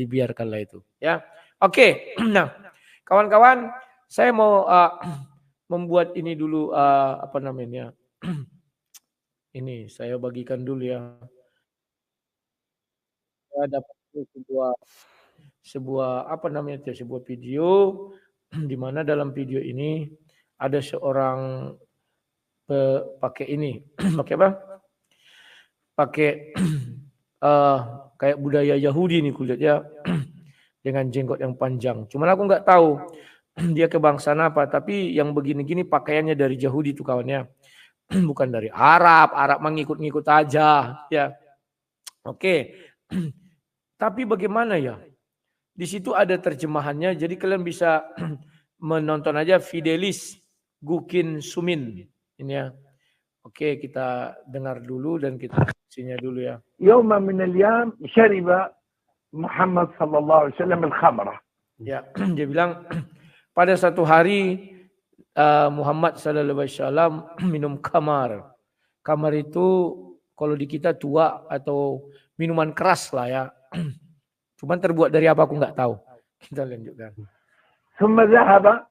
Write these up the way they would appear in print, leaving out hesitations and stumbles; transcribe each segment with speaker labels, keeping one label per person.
Speaker 1: Jadi biarkanlah itu. Ya, oke. Nah, kawan-kawan, saya mau membuat ini dulu apa namanya? Ini saya bagikan dulu ya. Saya dapat sebuah apa namanya itu, sebuah video di mana dalam video ini ada seorang pakai ini, pakai apa? Pakai kayak budaya Yahudi nih kulihat ya, dengan jenggot yang panjang. Cuman aku nggak tahu dia kebangsaan apa, tapi yang begini-gini pakaiannya dari Yahudi tuh kawannya. Bukan dari Arab, Arab mengikut-ngikut aja ya. Oke. Tapi bagaimana ya? Di situ ada terjemahannya, jadi kalian bisa menonton aja Fidelis Gukin Sumin ini ya. Oke, kita dengar dulu dan kita isinya dulu ya.
Speaker 2: Yawma min al-yam syariba Muhammad sallallahu alaihi wasallam al-khamra.
Speaker 1: Ya, dia bilang pada satu hari Muhammad sallallahu alaihi wasallam minum kamar. Kamar itu kalau di kita tua atau minuman keras lah ya. Cuman terbuat dari apa aku nggak tahu. Kita lanjutkan.
Speaker 2: Thumma dhahaba.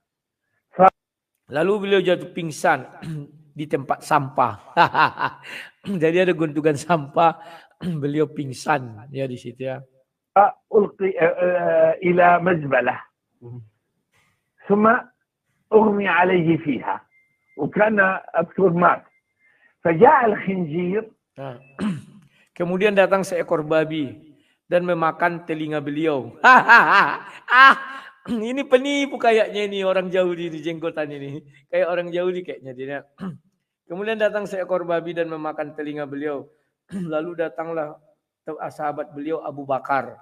Speaker 1: Lalu beliau jatuh pingsan di tempat sampah. Jadi ada guntungan sampah, beliau pingsan ya di situ ya.
Speaker 2: ألقي إلى مزبلة ثم أغمي عليه فيها وكان أذكر مات فجاء الخنزير.
Speaker 1: Kemudian datang seekor babi dan memakan telinga beliau. Ini penipu kayaknya ini orang Yahudi di jenggotan ini. Kayak orang Yahudi kayaknya dia. Kemudian datang seekor babi dan memakan telinga beliau. Lalu datanglah sahabat beliau Abu Bakar.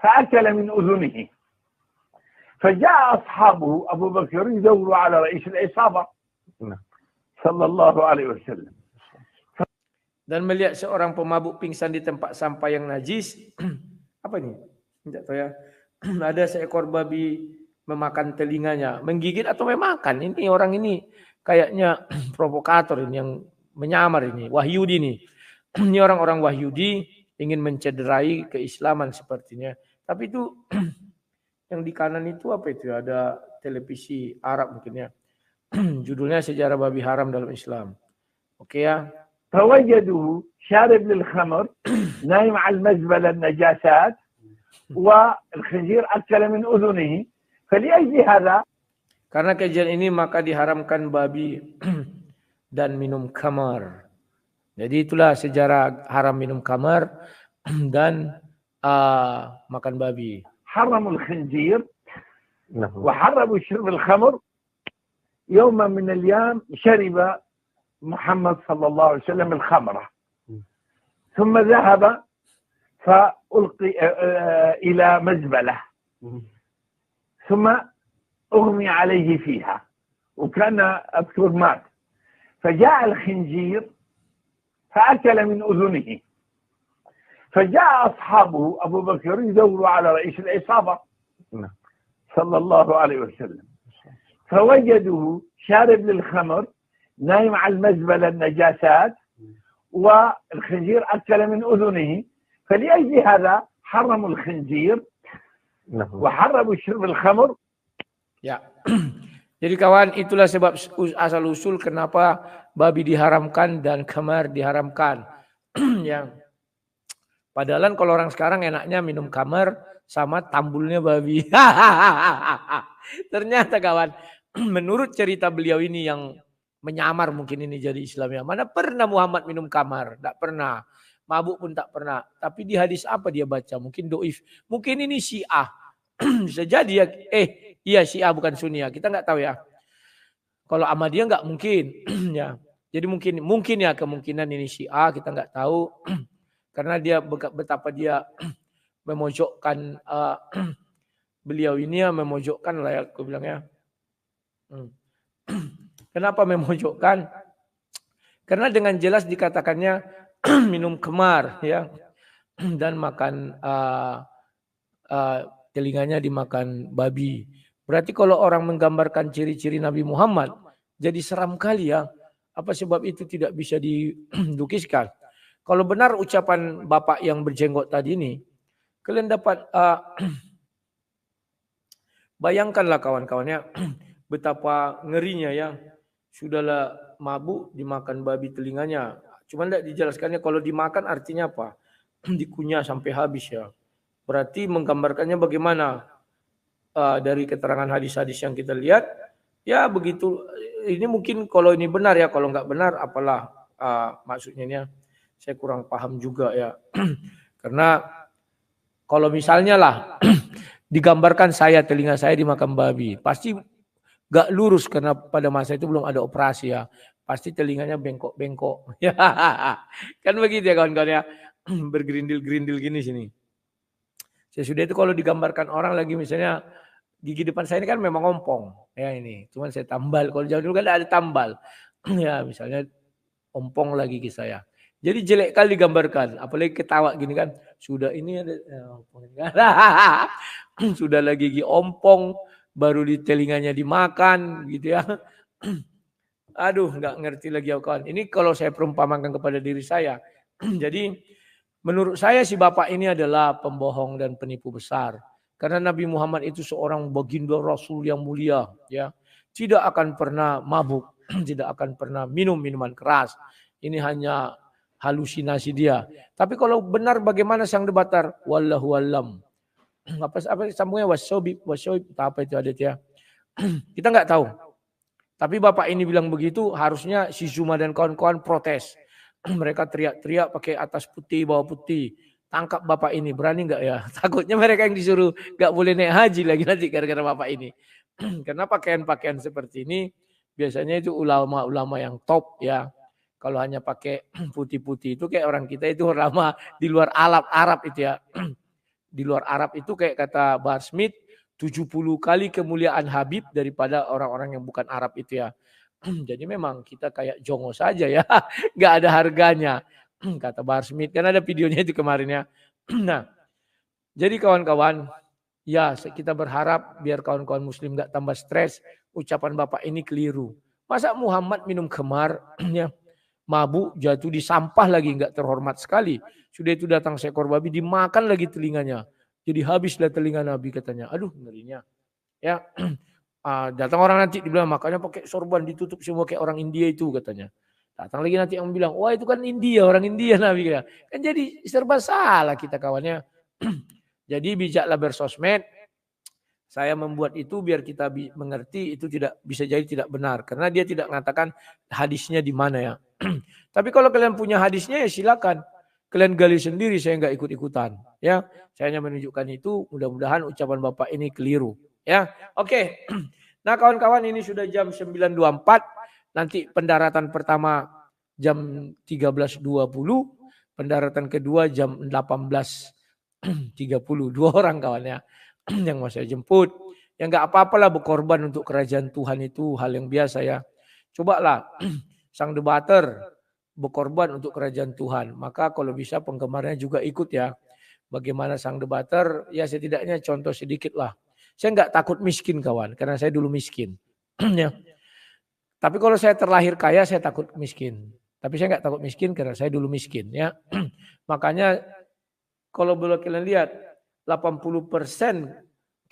Speaker 2: فأكل من أذنه فجاء أصحابه أبو بكر يدوروا على رئيس العصابة صلى الله عليه وسلم.
Speaker 1: Dan melihat seorang pemabuk pingsan di tempat sampah yang najis. Apa ini? Tidak tahu ya. Ada seekor babi memakan telinganya, menggigit atau memakan. Ini orang ini kayaknya provokator ini yang menyamar ini, Wahyudi ini. Ini orang-orang Wahyudi ingin mencederai keislaman sepertinya. Tapi itu yang di kanan itu apa itu? Ada televisi Arab mungkin ya. Judulnya Sejarah Babi Haram dalam Islam. Oke ya.
Speaker 2: فوجدوه شارب للخمر نايم على المزبلة النجاسات والخنزير أكل من أذنه فلأجل هذا.
Speaker 1: Karena kejadian ini maka diharamkan babi dan minum khamar. Jadi itulah sejarah haram minum khamar dan makan babi.
Speaker 2: حرموا الخنزير وحرموا شرب الخمر. يوما من الأيام شرب محمد صلى الله عليه وسلم الخمرة ثم ذهب فألقي إلى مزبلة ثم أغمي عليه فيها وكان أذكر مات فجاء الخنزير فأكل من أذنه فجاء أصحابه أبو بكر يدوروا على رئيس العصابة صلى الله عليه وسلم فوجدوه شارب للخمر نايم على المزبلة النجاسات والخنزير أكل من أذنه فلأجل هذا حرموا الخنزير وحرموا شرب الخمر.
Speaker 1: Ya. Jadi kawan, itulah sebab asal usul kenapa babi diharamkan dan khamar diharamkan. Yang padahal kalau orang sekarang enaknya minum khamar sama tambulnya babi. Ternyata kawan, menurut cerita beliau ini yang menyamar mungkin ini jadi Islamnya. Mana pernah Muhammad minum khamar? Tak pernah. Mabuk pun tak pernah. Tapi di hadis apa dia baca? Mungkin doif. Mungkin ini Syiah. Bisa jadi ya. Iya Syiah bukan Sunni ya. Kita nggak tahu ya. Kalau Ahmadiyah nggak mungkin. Ya. Jadi mungkin ya kemungkinan ini Syiah. Kita nggak tahu. Karena dia betapa dia memojokkan beliau ini ya. Memojokkan lah ya aku bilang ya. Kenapa memojokkan? Karena dengan jelas dikatakannya minum khamar ya dan makan telinganya dimakan babi. Berarti kalau orang menggambarkan ciri-ciri Nabi Muhammad jadi seram kali ya. Apa sebab itu tidak bisa dilukiskan? Kalau benar ucapan Bapak yang berjenggot tadi ini, Kalian dapat bayangkanlah kawan-kawannya betapa ngerinya ya. Sudahlah mabuk dimakan babi telinganya. Cuma tidak dijelaskannya kalau dimakan artinya apa? Dikunyah sampai habis ya. Berarti menggambarkannya bagaimana dari keterangan hadis-hadis yang kita lihat. Ya begitu. Ini mungkin kalau ini benar ya. Kalau nggak benar apalah maksudnya ya. Saya kurang paham juga ya. Karena kalau misalnya lah digambarkan telinga saya dimakan babi. Pasti gak lurus karena pada masa itu belum ada operasi ya. Pasti telinganya bengkok-bengkok. Kan begitu ya kawan-kawan ya. Bergerindil-gerindil gini sini. Sesudah itu kalau digambarkan orang lagi misalnya gigi depan saya ini kan memang ompong. Ya ini. Cuman saya tambal. Kalau jauh dulu kan ada tambal. Ya misalnya ompong lagi gigi saya. Jadi jelek kali digambarkan. Apalagi ketawa gini kan. Sudah ini ada. Sudah lagi gigi ompong. Baru di telinganya dimakan gitu ya. Aduh nggak ngerti lagi ya kawan. Ini kalau saya perumpamakan kepada diri saya. Jadi menurut saya si bapak ini adalah pembohong dan penipu besar. Karena Nabi Muhammad itu seorang baginda Rasul yang mulia. Ya, tidak akan pernah mabuk. Tidak akan pernah minum minuman keras. Ini hanya halusinasi dia. Tapi kalau benar bagaimana sang debater? Wallahu alam. Apa sambungnya wasobi apa itu ada ya. Kita nggak tahu. Tapi bapak ini bilang begitu, harusnya si Zuma dan kawan-kawan protes. Mereka teriak-teriak pakai atas putih, bawah putih. Tangkap bapak ini, berani nggak ya? Takutnya mereka yang disuruh nggak boleh naik haji lagi nanti gara-gara bapak ini. Karena pakaian-pakaian seperti ini biasanya itu ulama-ulama yang top ya. Kalau hanya pakai putih-putih itu kayak orang kita itu ulama di luar Arab itu ya. Di luar Arab itu kayak kata Bahar Smith 70 kali kemuliaan Habib daripada orang-orang yang bukan Arab itu ya. Jadi memang kita kayak jongo saja ya. Nggak ada harganya. Kata Bahar Smith. Kan ada videonya itu kemarin ya. Nah, jadi kawan-kawan. Ya kita berharap biar kawan-kawan muslim nggak tambah stres. Ucapan bapak ini keliru. Masa Muhammad minum kemar. Ya, mabuk jatuh di sampah lagi nggak terhormat sekali. Sudah itu datang seekor babi dimakan lagi telinganya. Jadi habislah telinga Nabi katanya. Aduh ngerinya. Ya datang orang nanti dibilang makanya pakai sorban ditutup semua kayak orang India itu katanya. Datang lagi nanti yang bilang wah itu kan India orang India Nabi kan jadi serba salah kita kawannya. Jadi bijaklah bersosmed. Saya membuat itu biar kita mengerti itu tidak bisa jadi tidak benar karena dia tidak mengatakan hadisnya di mana ya. Tapi kalau kalian punya hadisnya ya silakan. Kalian gali sendiri, saya nggak ikut-ikutan. Ya, saya hanya menunjukkan itu. Mudah-mudahan ucapan bapak ini keliru. Ya, oke. Nah kawan-kawan ini sudah jam 9.24. Nanti pendaratan pertama jam 13.20. Pendaratan kedua jam 18.30. 2 orang kawannya yang mau saya jemput. Ya nggak apa-apalah berkorban untuk kerajaan Tuhan itu hal yang biasa ya. Cobalah sang debater berkorban untuk kerajaan Tuhan. Maka kalau bisa penggemarnya juga ikut ya. Bagaimana sang debater, ya setidaknya contoh sedikit lah. Saya nggak takut miskin kawan, karena saya dulu miskin. Ya. Tapi kalau saya terlahir kaya, saya takut miskin. Tapi saya nggak takut miskin karena saya dulu miskin. Ya. Makanya kalau boleh kalian lihat, 80%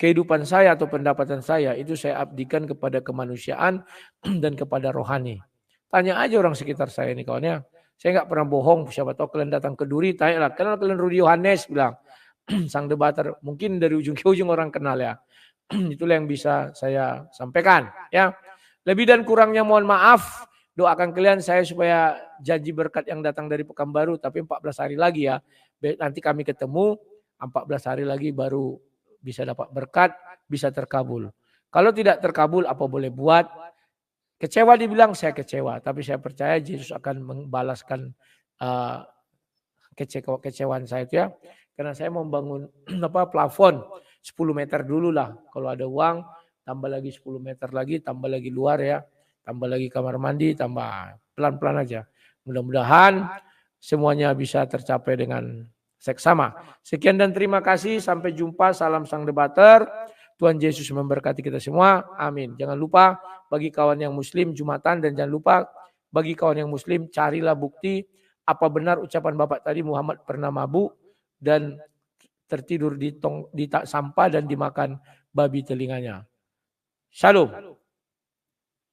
Speaker 1: kehidupan saya atau pendapatan saya itu saya abdikan kepada kemanusiaan dan kepada rohani. Tanya aja orang sekitar saya ini kawannya. Saya nggak pernah bohong. Siapa tahu kalian datang ke Duri, tanyalah. Kenal kalian Rudi Yohanes? Bilang. Sang debater. Mungkin dari ujung ke ujung orang kenal ya. Itulah yang bisa saya sampaikan. Ya. Lebih dan kurangnya mohon maaf. Doakan kalian saya supaya janji berkat yang datang dari Pekanbaru. Tapi 14 hari lagi ya. Nanti kami ketemu. 14 hari lagi baru bisa dapat berkat. Bisa terkabul. Kalau tidak terkabul apa boleh buat. Kecewa dibilang saya kecewa, tapi saya percaya Yesus akan membalaskan kekecewaan saya itu ya. Karena saya mau membangun plafon 10 meter dulu lah. Kalau ada uang, tambah lagi 10 meter lagi, tambah lagi luar ya. Tambah lagi kamar mandi, tambah pelan-pelan aja. Mudah-mudahan semuanya bisa tercapai dengan seksama. Sekian dan terima kasih. Sampai jumpa. Salam sang debater. Tuhan Yesus memberkati kita semua. Amin. Jangan lupa bagi kawan yang muslim Jumatan dan jangan lupa bagi kawan yang muslim carilah bukti apa benar ucapan Bapak tadi Muhammad pernah mabuk dan tertidur di sampah dan dimakan babi telinganya. Shalom.